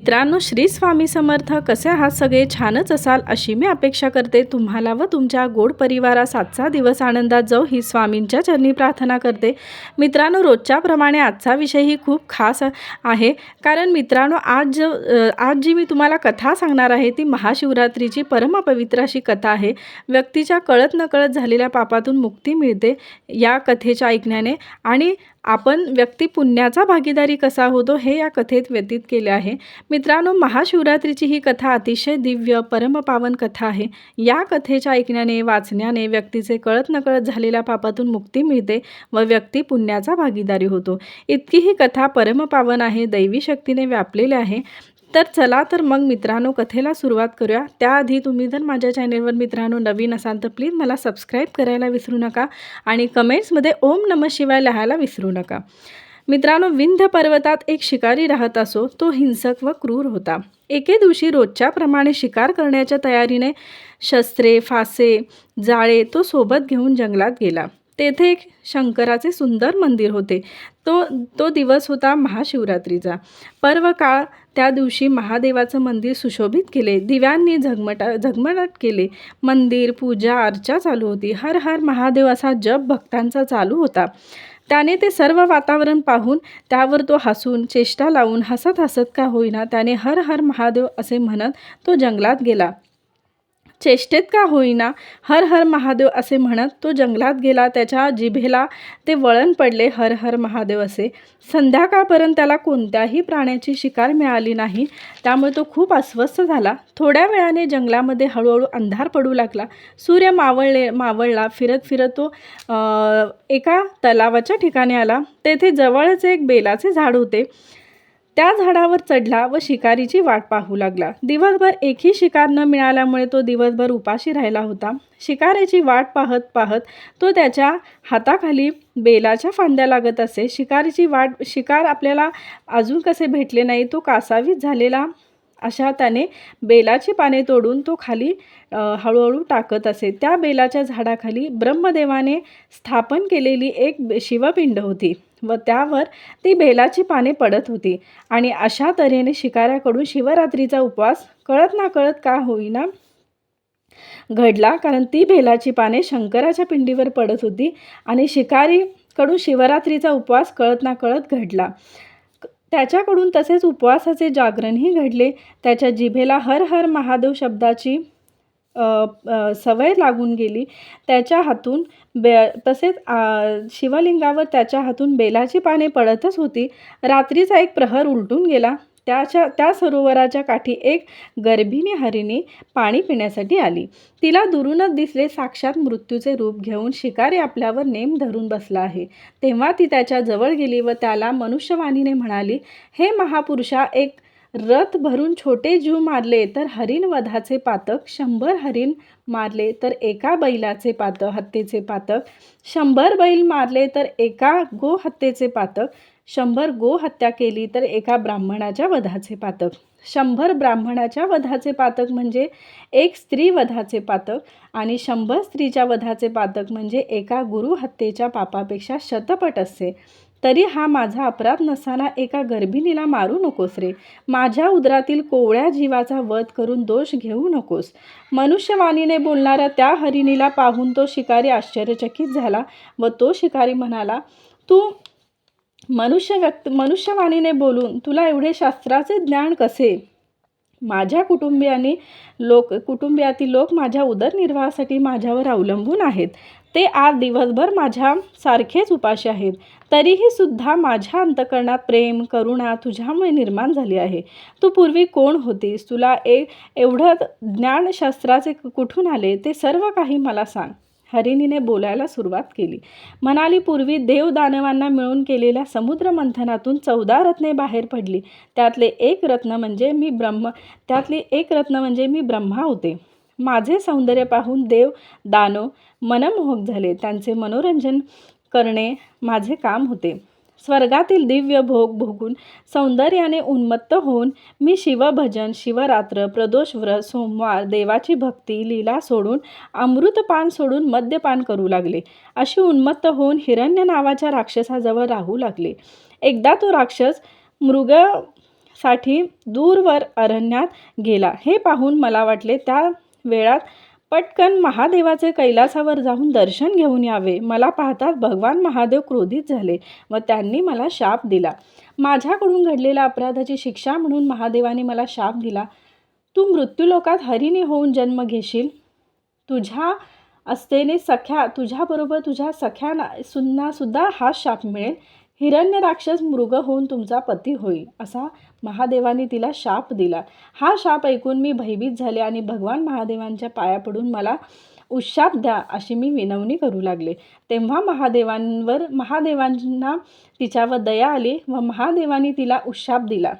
मित्रांनो, श्री स्वामी समर्थ. कसे आहात सगळे? छानच असाल अशी मी अपेक्षा करते. तुम्हाला व तुमच्या गोड परिवारास आजचा दिवस आनंदात जाऊ ही स्वामींच्या चरणी प्रार्थना करते. मित्रांनो, रोजच्याप्रमाणे आजचा विषयही खूप खास आहे. कारण मित्रांनो, आज जी मी तुम्हाला कथा सांगणार आहे ती महाशिवरात्रीची परमपवित्र अशी कथा आहे. व्यक्तीच्या कळत नकळत झालेल्या पापातून मुक्ती मिळते या कथेच्या ऐकण्याने, आणि आपण व्यक्ती पुण्याचा भागीदारी कसा होतो हे या कथेत व्यतीत केले आहे. मित्रांनो, महाशिवरात्रीची ही कथा अतिशय दिव्य परमपावन कथा आहे. या कथेच्या ऐकण्याने, वाचण्याने व्यक्तीचे कळत नकळत झालेल्या पापातून मुक्ती मिळते व व्यक्ती पुण्याचा भागीदारी होतो. इतकी ही कथा परमपावन आहे, दैवी शक्तीने व्यापलेली आहे. तर चला तर मग मित्रांनो, कथेला सुरुवात करूया. त्याआधी तुम्ही जर माझ्या चॅनेलवर मित्रांनो नवीन असाल तर प्लीज मला सबस्क्राईब करायला विसरू नका आणि कमेंट्समध्ये ओम नमः शिवाय लिहायला विसरू नका. मित्रांनो, विंध्य पर्वतात एक शिकारी राहत असो. तो हिंसक व क्रूर होता. एके दिवशी रोजच्याप्रमाणे शिकार करण्याच्या तयारीने शस्त्रे, फासे, जाळे तो सोबत घेऊन जंगलात गेला. तेथे एक शंकराचे सुंदर मंदिर होते. तो दिवस होता महाशिवरात्रीचा. पर्व काळ. त्या दिवशी महादेवाचं मंदिर सुशोभित केले. दिव्यांनी झगमगाट केले. मंदिर, पूजा अर्चा चालू होती. हर हर महादेव असा जप भक्तांचा चालू होता. त्याने ते सर्व वातावरण पाहून त्यावर तो हसून, चेष्टा लावून, हसत हसत का होईना त्याने हर हर महादेव असे म्हणत तो जंगलात गेला. चेष्टेत का होईना हर हर महादेव असे म्हणत तो जंगलात गेला. त्याच्या जिभेला ते वळण पडले हर हर महादेव असे. संध्याकाळपर्यंत त्याला कोणत्याही प्राण्याची शिकार मिळाली नाही. त्यामुळे तो खूप अस्वस्थ झाला. थोड्या वेळाने जंगलामध्ये हळूहळू अंधार पडू लागला. सूर्य मावळला. फिरत फिरत तो एका तलावाच्या ठिकाणी आला. तेथे जवळच एक बेलाचे झाड होते. त्या झाडावर चढला व शिकारीची वाट पाहू लागला. दिवसभर एकही शिकार न मिळाल्यामुळे तो दिवसभर उपाशी राहिला होता. शिकारीची वाट पाहत पाहत तो त्याच्या हाताखाली बेलाच्या फांद्या लागत असे. शिकार आपल्याला अजून कसे भेटले नाही, तो कासावीस झालेला अशा त्याने बेलाची पाने तोडून तो खाली हळूहळू टाकत असे. त्या बेलाच्या झाडाखाली ब्रह्मदेवाने स्थापन केलेली एक शिवपिंड होती व त्यावर ती बेलाची पाने पडत होती. आणि अशा तऱ्हेने शिकाऱ्याकडून शिवरात्रीचा उपवास कळत ना कळत का होईना घडला. कारण ती बेलाची पाने शंकराच्या पिंडीवर पडत होती आणि शिकारीकडून शिवरात्रीचा उपवास कळत ना कळत घडला. त्याच्याकडून तसेच उपवासाचे जागरणही घडले. त्याच्या जिभेला हर हर महादेव शब्दाची सवय लागून गेली. त्याच्या हातून तसेच शिवलिंगावर त्याच्या हातून बेलाची पाने पडतच होती. रात्रीचा एक प्रहर उलटून गेला. त्या सरोवराच्या काठी एक गर्भिणी हरिणी पाणी पिण्यासाठी आली. तिला दुरूनच दिसले साक्षात मृत्यूचे रूप घेऊन शिकारी आपल्यावर नेम धरून बसला आहे. तेव्हा ती त्याच्या जवळ गेली व त्याला मनुष्यवाणीने म्हणाली, हे महापुरुषा, एक रथ भरून छोटे जीव मारले तर हरिण वधाचे पातक, 100 हरिण मारले तर एका बैलाचे हत्येचे पातक, 100 बैल मारले तर एका गो हत्येचे पातक, 100 गो हत्या केली तर एका ब्राह्मणाच्या वधाचे पातक. 100 ब्राह्मणाच्या वधाचे पातक म्हणजे एक स्त्री वधाचे पातक, आणि 100 स्त्रीच्या वधाचे पातक म्हणजे एका गुरु हत्येच्या पापापेक्षा शतपट असते. तरी हा माझा अपराध नसताना एका गर्भिणीला मारू नकोस रे. माझ्या उदरातील कोवळ्या जीवाचा वध करून दोष घेऊ नकोस. मनुष्यवाणीने बोलणाऱ्या त्या हरिणीला पाहून तो शिकारी आश्चर्यचकित झाला व तो शिकारी म्हणाला, तू मनुष्यवाणीने बोलून तुला एवढे शास्त्राचे ज्ञान कसे? माझ्या कुटुंबियातील लोक माझ्या उदरनिर्वाहासाठी माझ्यावर अवलंबून आहेत. ते आज दिवसभर माझ्या सारखेच उपाशी आहेत. तरीही सुद्धा माझ्या अंतःकरणात प्रेम, करुणा तुझ्यामुळे निर्माण झाली आहे. तू पूर्वी कोण होतीस? तुला एवढं ज्ञान शास्त्राचे कुठून आले ते सर्व काही मला सांग. हरिणीने बोलायला सुरुवात केली. म्हणाली, पूर्वी देव दानवांना मिळून केलेल्या समुद्र मंथनातून 14 रत्ने बाहेर पडली. त्यातले एक रत्न म्हणजे मी ब्रह्मा होते. माझे सौंदर्य पाहून देव दानव मनमोहक झाले. त्यांचे मनोरंजन करणे माझे काम होते. स्वर्गातील दिव्य भोग भोगून सौंदर्याने उन्मत्त होऊन मी शिवभजन, शिवरात्र, प्रदोष व्रत, सोमवार, देवाची भक्ती, लीला सोडून, अमृतपान सोडून मद्यपान करू लागले. अशी उन्मत्त होऊन हिरण्य नावाच्या राक्षसाजवळ राहू लागले. एकदा तो राक्षस मृग साठी दूरवर अरण्यात गेला. हे पाहून मला वाटले त्या वेळात पटकन महादेवाचे कैलासावर जाऊन दर्शन घेऊन यावे. मला पाहताच भगवान महादेव क्रोधित झाले व त्यांनी मला शाप दिला. माझ्याकडून घडलेल्या अपराधाची शिक्षा म्हणून महादेवाने मला शाप दिला. तू मृत्यूलोकात हरिणी होऊन जन्म घेशील. तुझ्या असतेने तुझ्याबरोबर तुझ्या सख्यांना सुद्धा हा शाप मिळेल. हिरण्य राक्षस मृग होऊन तुमचा पती होईल, असा महादेवाने तिला शाप दिला. हा शाप ऐकून मी भयभीत झाले आणि भगवान महादेवांच्या पाया पडून मला उशाप द्या अशी मी विनवणी करू लागले. तेव्हा महादेवांना तिच्यावर दया आली व महादेवाने तिला उशाप दिला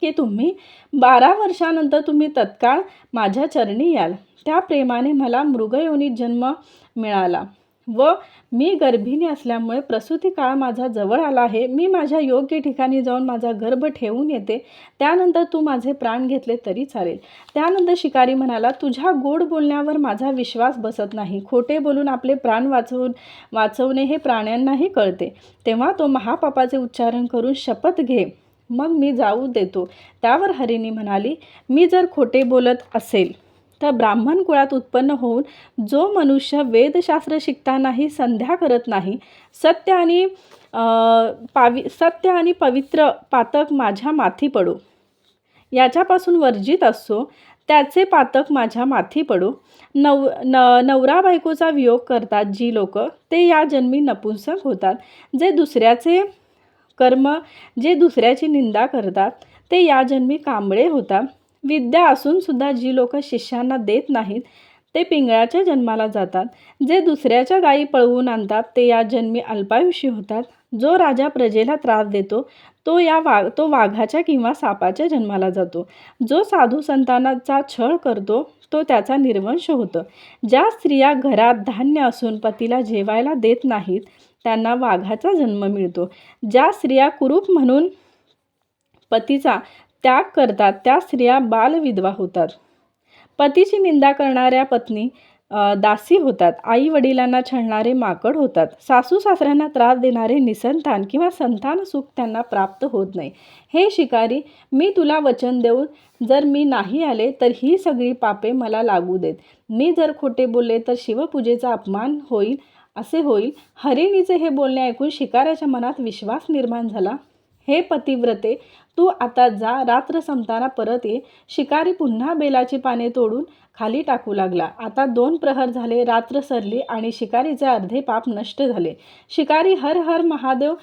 की तुम्ही 12 वर्षानंतर तुम्ही तत्काळ माझ्या चरणी याल. त्या प्रेमाने मला मृगयोनीत जन्म मिळाला व मी गर्भिणी असल्यामुळे प्रसूती काळ माझा जवळ आला आहे. मी माझ्या योग्य ठिकाणी जाऊन माझा गर्भ ठेवून येते. त्यानंतर तू माझे प्राण घेतले तरी चालेल. त्यानंतर शिकारी म्हणाला, तुझ्या गोड बोलण्यावर माझा विश्वास बसत नाही. खोटे बोलून आपले प्राण वाचवणे हे प्राण्यांनाही कळते. तेव्हा तो महापापाचे उच्चारण करून शपथ घे, मग मी जाऊ देतो. त्यावर हरिणी म्हणाली, मी जर खोटे बोलत असेल तर ब्राह्मण कुळात उत्पन्न होऊन जो मनुष्य वेदशास्त्र शिकतानाही संध्या करत नाही, सत्य आणि पवित्र पातक माझ्या माथी पडो, याच्यापासून वर्जित असो, त्याचे पातक माझ्या माथी पडो. नवरा बायकोचा वियोग करतात जी लोक, ते या जन्मी नपुंसक होतात. जे दुसऱ्याची निंदा करतात ते या जन्मी कांबळे होतात. विद्या असून सुद्धा जी लोक शिष्यांना देत नाहीत ते पिंगळाच्या जन्माला जातात. जे दुसऱ्याच्या गायी पळवून आणतात ते या जन्मी अल्पायुषी होतात. जो राजा प्रजेला त्रास देतो तो वाघाच्या किंवा सापाच्या जन्माला जातो. जो साधू संतांचा छळ करतो तो त्याचा निर्वंश होतो. ज्या स्त्रिया घरात धान्य असून पतीला जेवायला देत नाहीत त्यांना वाघाचा जन्म मिळतो. ज्या स्त्रिया कुरूप म्हणून पतीचा त्याग करतात त्या स्त्रिया बालविधवा होतात. पतीची निंदा करणाऱ्या पत्नी दासी होतात. आई वडिलांना छळणारे माकड होतात. सासू सासऱ्यांना त्रास देणारे निसंतान किंवा संतान सुख त्यांना प्राप्त होत नाही. हे शिकारी, मी तुला वचन देऊन जर मी नाही आले तर ही सगळी पापे मला लागू देत. मी जर खोटे बोलले तर शिवपूजेचा अपमान होईल असे होईल. हरिणीचे हे बोलणे ऐकून शिकाऱ्याच्या मनात विश्वास निर्माण झाला. हे पतिव्रते, तू आता जा, रात्र संपताना परत ये. शिकारी पुन्हा बेलाची पाने तोडून खाली टाकू लागला. आता 2 प्रहर झाले, रात्र सरली आणि शिकारीचे अर्धे पाप नष्ट झाले. शिकारी हर हर महादेव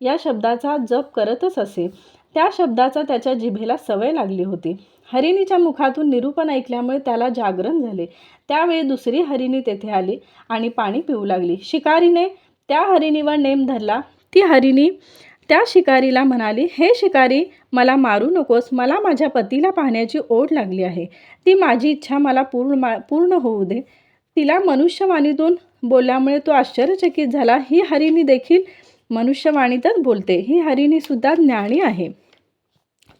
या शब्दाचा जप करतच असे. त्या शब्दाचा त्याच्या जिभेला सवय लागली होती. हरिणीच्या मुखातून निरूपण ऐकल्यामुळे त्याला जागरण झाले. त्यावेळी दुसरी हरिणी तेथे आली आणि पाणी पिऊ लागली. शिकारीने त्या हरिणीवर नेम धरला. ती हरिणी त्या शिकारीला म्हणाली, हे शिकारी, मला मारू नकोस. मला माझ्या पतीला पाहण्याची ओढ लागली आहे. ती माझी इच्छा मला पूर्ण होऊ दे. तिला मनुष्यवाणीतून बोलल्यामुळे तो आश्चर्यचकित झाला. ही हरिणी देखील मनुष्यवाणीतच बोलते. ही हरिणी सुद्धा ज्ञानी आहे.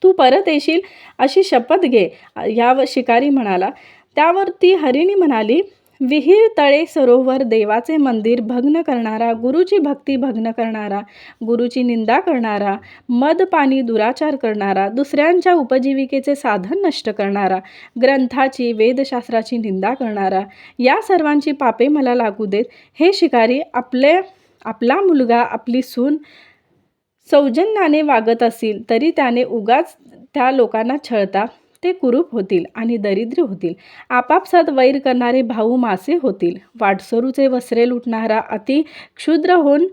तू परत येशील अशी शपथ घे, यावर शिकारी म्हणाला. त्यावर ती हरिणी म्हणाली, विहीर, तळे, सरोवर, देवाचे मंदिर भग्न करणारा, गुरुची भक्ती भग्न करणारा, गुरुची निंदा करणारा, मद पाणी दुराचार करणारा, दुसऱ्यांच्या उपजीविकेचे साधन नष्ट करणारा, ग्रंथाची वेदशास्त्राची निंदा करणारा, या सर्वांची पापे मला लागू देत. हे शिकारी, आपला मुलगा आपली सून सौजन्याने वागत असेल तरी त्याने उगाच त्या लोकांना छळता ते कुरूप होतील आणि दरिद्र होतील. आपापसात वैर करणारे भाऊ मासे होतील. वाटसरूचे वस्त्रे लुटणारा अति क्षुद्र होऊन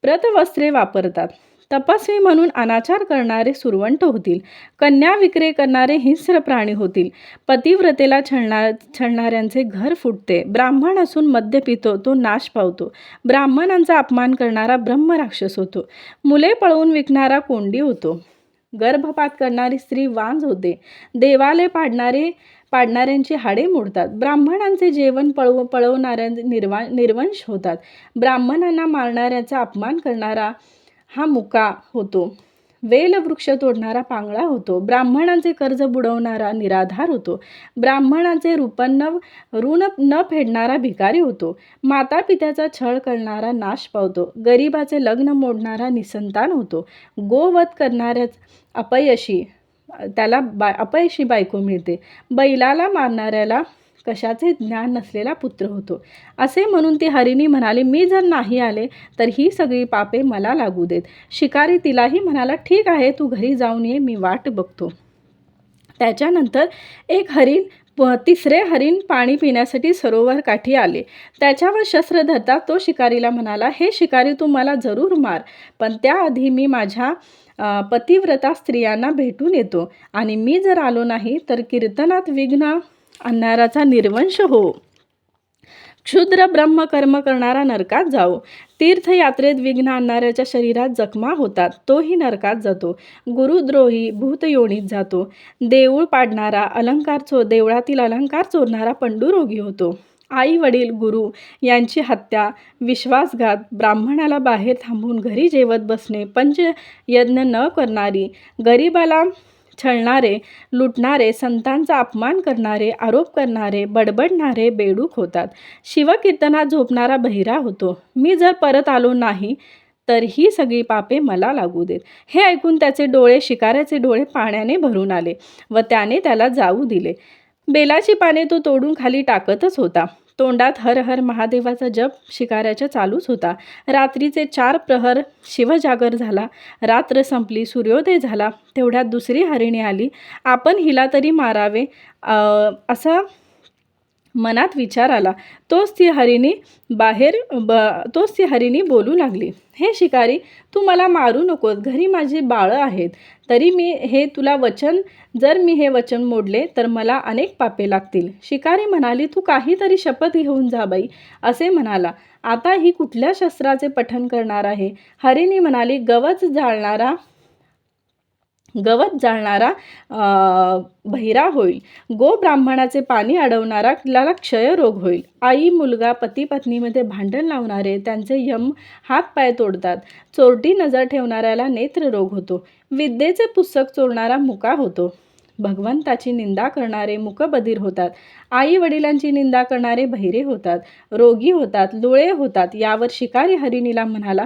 प्रतवस्त्रे वापरतात. तपस्वी म्हणून अनाचार करणारे सुरवंट होतील. कन्या विक्री करणारे हिंस्र प्राणी होतील. पतिव्रतेला छळणाऱ्यांचे घर फुटते. ब्राह्मण असून मद्य पितो तो नाश पावतो. ब्राह्मणांचा अपमान करणारा ब्रह्मराक्षस होतो. मुले पळवून विकणारा कोंडी होतो. गर्भपात करणारी स्त्री वांज होते. देवालय पाडणाऱ्यांची हाडे मोडतात. ब्राह्मणांचे जेवण पळवणाऱ्या निर्वंश होतात. ब्राह्मणांना मारणाऱ्याचा अपमान करणारा हा मुका होतो. वेलवृक्ष तोडणारा पांगळा होतो. ब्राह्मणांचे कर्ज बुडवणारा निराधार होतो. ब्राह्मणांचे ऋण न फेडणारा भिकारी होतो. माता पित्याचा छळ करणारा नाश पावतो. गरिबाचे लग्न मोडणारा निसंतान होतो. गोवध करणाऱ्याच अपयशी बायको मिळते. बैलाला मारणाऱ्याला कशाचे ज्ञान नसलेला पुत्र होतो. असे म्हणून ती हरिणी म्हणाली, मी जर नाही आले तर ही सगळी पापे मला लागू देत. शिकारी तिलाही म्हणाला, ठीक आहे, तू घरी जाऊन ये, मी वाट बघतो. त्याच्यानंतर तिसरे हरीण पाणी पिण्यासाठी सरोवर काठी आले. त्याच्यावर शस्त्र धरता तो शिकारीला म्हणाला, हे शिकारी, तू मला जरूर मार, पण त्याआधी मी माझ्या पतिव्रता स्त्रियांना भेटून येतो, आणि मी जर आलो नाही तर कीर्तनात विघ्न आणणाराचा निर्वंश हो. क्षुद्र ब्रह्मकर्म करणारा नरकात जाओ. तीर्थयात्रेत विघ्न आणणाऱ्याच्या शरीरात जखमा होतात, तोही नरकात जातो. गुरुद्रोही भूतयोनीत जातो. देऊळ पाडणारा देवळातील अलंकार चोरणारा पंडुरोगी होतो. आई वडील गुरु यांची हत्या, विश्वासघात, ब्राह्मणाला बाहेर थांबून घरी जेवत बसणे, पंचयज्ञ न करणारी, गरिबाला छळणारे, लुटणारे, संतांचा अपमान करणारे, आरोप करणारे, बडबडणारे बेडूक होतात. शिवकीर्तनात झोपणारा बहिरा होतो. मी जर परत आलो नाही तर ही सगळी पापे मला लागू देत. हे ऐकून शिकाऱ्याचे डोळे पाण्याने भरून आले व त्याने त्याला जाऊ दिले. बेलाची पाने तो तोडून खाली टाकतच होता. तोंडात हर हर महादेवाचा जप शिकाऱ्याच्या चालूच होता. रात्रीचे 4 प्रहर शिवजागर झाला. रात्र संपली, सूर्योदय झाला. तेवढ्यात दुसरी हरिणी आली. आपण हिला तरी मारावे असा मनात विचार आला. तोच ती हरिणी बोलू लागली, हे शिकारी, तू मला मारू नकोस. घरी माझी बाळं आहेत. तरी जर मी हे वचन मोडले तर मला अनेक पापे लागतील. शिकारी म्हणाली, तू काहीतरी शपथ घेऊन जा बाई, असे म्हणाला. आता ही कुठल्या शस्त्राचे पठण करणार आहे? हरिणी म्हणाली, गवत जाळणारा बहिरा होईल. ब्राह्मणाचे पाणी अडवणारा त्याला क्षयरोग होईल. आई मुलगा पती पत्नीमध्ये भांडण लावणारे त्यांचे यम हातपाय तोडतात. चोरटी नजर ठेवणाऱ्याला नेत्ररोग होतो. विद्येचे पुस्तक चोरणारा मुका होतो. भगवंताची निंदा करणारे मुकबधीर होतात. आई वडिलांची निंदा करणारे बहिरे होतात, रोगी होतात, लुळे होतात. यावर शिकारी हरिणीला म्हणाला,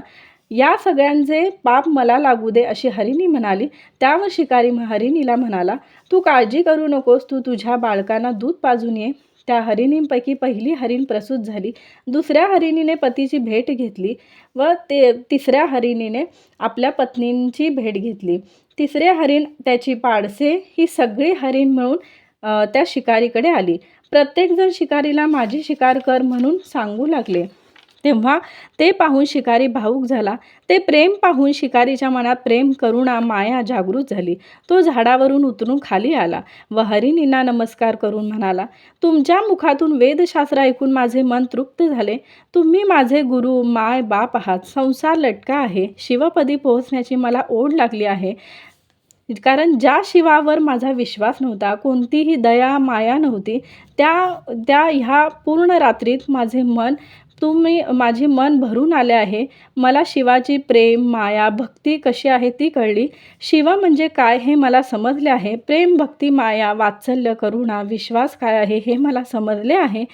या सगळ्यांचे पाप मला लागू दे, अशी हरिणी म्हणाली. त्यावर शिकारी हरिणीला म्हणाला, तू काळजी करू नकोस, तू तुझ्या बाळकांना दूध पाजून ये. त्या हरिणींपैकी पहिली हरिण प्रसूत झाली. दुसऱ्या हरिणीने पतीची भेट घेतली व तिसऱ्या हरिणीने आपल्या पत्नींची भेट घेतली. तिसरे हरिण, त्याची पाडसे, ही सगळी हरिण मिळून त्या शिकारीकडे आली. प्रत्येकजण शिकारीला माझी शिकार कर म्हणून सांगू लागले. तेव्हा ते पाहून शिकारी भावूक झाला. ते प्रेम पाहून शिकारीच्या मनात प्रेम, करुणा, माया जागृत झाली. तो झाडावरून उतरून खाली आला व हरिणींना नमस्कार करून म्हणाला, तुमच्या मुखातून वेदशास्त्र ऐकून माझे मन तृप्त झाले. तुम्ही माझे गुरु, माय, बाप आहात. संसार लटका आहे. शिवपदी पोहोचण्याची मला ओढ लागली आहे. कारण ज्या शिवावर माझा विश्वास नव्हता, कोणतीही दया माया नव्हती, ह्या पूर्ण रात्रीत माझे मन भरून आले आहे. मला शिवाची प्रेम, माया, भक्ती कशी आहे ती कळली. शिव म्हणजे काय हे मला समजले आहे. प्रेम, भक्ती, माया, वात्सल्य, करुणा, विश्वास काय आहे हे मला समजले आहे.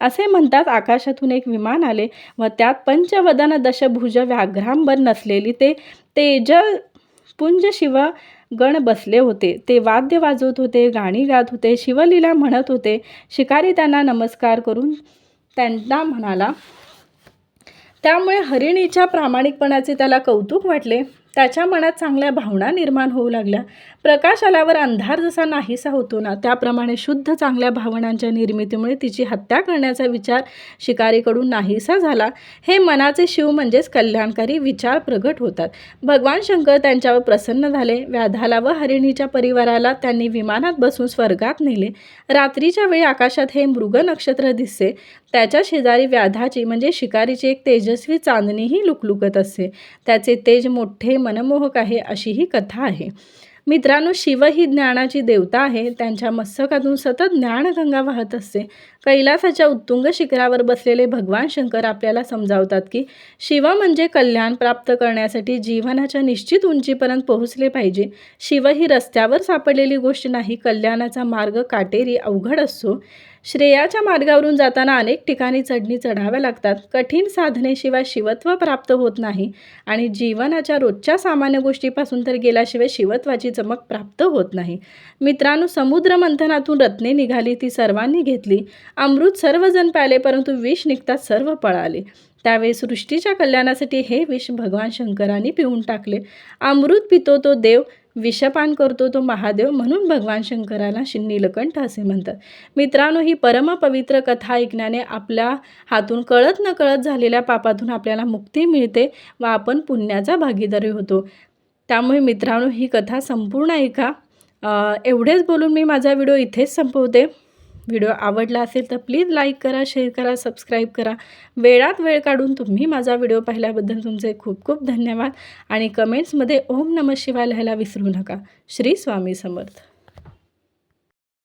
असे म्हणतात आकाशातून एक विमान आले व त्यात पंचवदन दशभुज व्याघ्रांबर नसलेली ते तेजपुंज शिव गण बसले होते. ते वाद्य वाजवत होते, गाणी गात होते, शिवलीला म्हणत होते. शिकारी त्यांना नमस्कार करून त्यांना म्हणाला. त्यामुळे हरिणीच्या प्रामाणिकपणाचे त्याला कौतुक वाटले. त्याच्या मनात चांगल्या भावना निर्माण होऊ लागल्या. प्रकाश आल्यावर अंधार जसा नाहीसा होतो ना, त्याप्रमाणे शुद्ध चांगल्या भावनांच्या निर्मितीमुळे तिची हत्या करण्याचा विचार शिकारीकडून नाहीसा झाला. हे मनाचे शिव म्हणजेच कल्याणकारी विचार प्रगट होतात. भगवान शंकर त्यांच्यावर प्रसन्न झाले. व्याधाला व हरिणीच्या परिवाराला त्यांनी विमानात बसून स्वर्गात नेले. रात्रीच्या वेळी आकाशात हे मृग नक्षत्र दिसते. त्याच्या शेजारी व्याधाची म्हणजे शिकारीची एक तेजस्वी चांदणीही लुकलुकत असते. त्याचे तेज मोठे मनमोहक आहे, अशी ही कथा आहे. मित्रांनो, शिव ही ज्ञानाची देवता आहे. त्यांच्या मस्तकातून सतत ज्ञानगंगा वाहत असते. कैलासाच्या उत्तुंग शिखरावर बसलेले भगवान शंकर आपल्याला समजावतात की शिव म्हणजे कल्याण प्राप्त करण्यासाठी जीवनाच्या निश्चित उंचीपर्यंत पोहोचले पाहिजे. शिव ही रस्त्यावर सापडलेली गोष्ट नाही, कल्याणाचा मार्ग काटेरी अवघड असतो. श्रेयाच्या मार्गावरून जाताना अनेक ठिकाणी चढणी चढाव्या लागतात. कठीण साधनेशिवाय शिवत्व प्राप्त होत नाही आणि जीवनाच्या रोजच्या सामान्य गोष्टीपासून तर गेल्याशिवाय शिवत्वाची चमक प्राप्त होत नाही. मित्रांनो, समुद्र मंथनातून रत्ने निघाली, ती सर्वांनी घेतली. अमृत सर्वजण प्याले, परंतु विष निघताच सर्व पळाले. त्यावेळी सृष्टीच्या कल्याणासाठी हे विष भगवान शंकरांनी पिऊन टाकले. अमृत पितो तो देव, विषपान करतो तो महादेव, म्हणून भगवान शंकराला नीलकंठ असे म्हणतात. मित्रांनो, ही परमपवित्र कथा ऐकण्याने आपल्या हातून कळत न कळत झालेल्या पापातून आपल्याला मुक्ती मिळते व आपण पुण्याचा भागीदारी होतो. त्यामुळे मित्रांनो, ही कथा संपूर्ण ऐका. एवढेच बोलून मी माझा व्हिडिओ इथेच संपवते. व्हिडिओ आवडला असेल तर प्लीज लाईक करा, शेअर करा, सबस्क्राईब करा. वेळात वेळ काढून तुम्ही माझा व्हिडिओ पाहिल्याबद्दल तुमचे खूप खूप धन्यवाद. आणि कमेंट्समध्ये ओम नमः शिवाय लिहायला विसरू नका. श्री स्वामी समर्थ.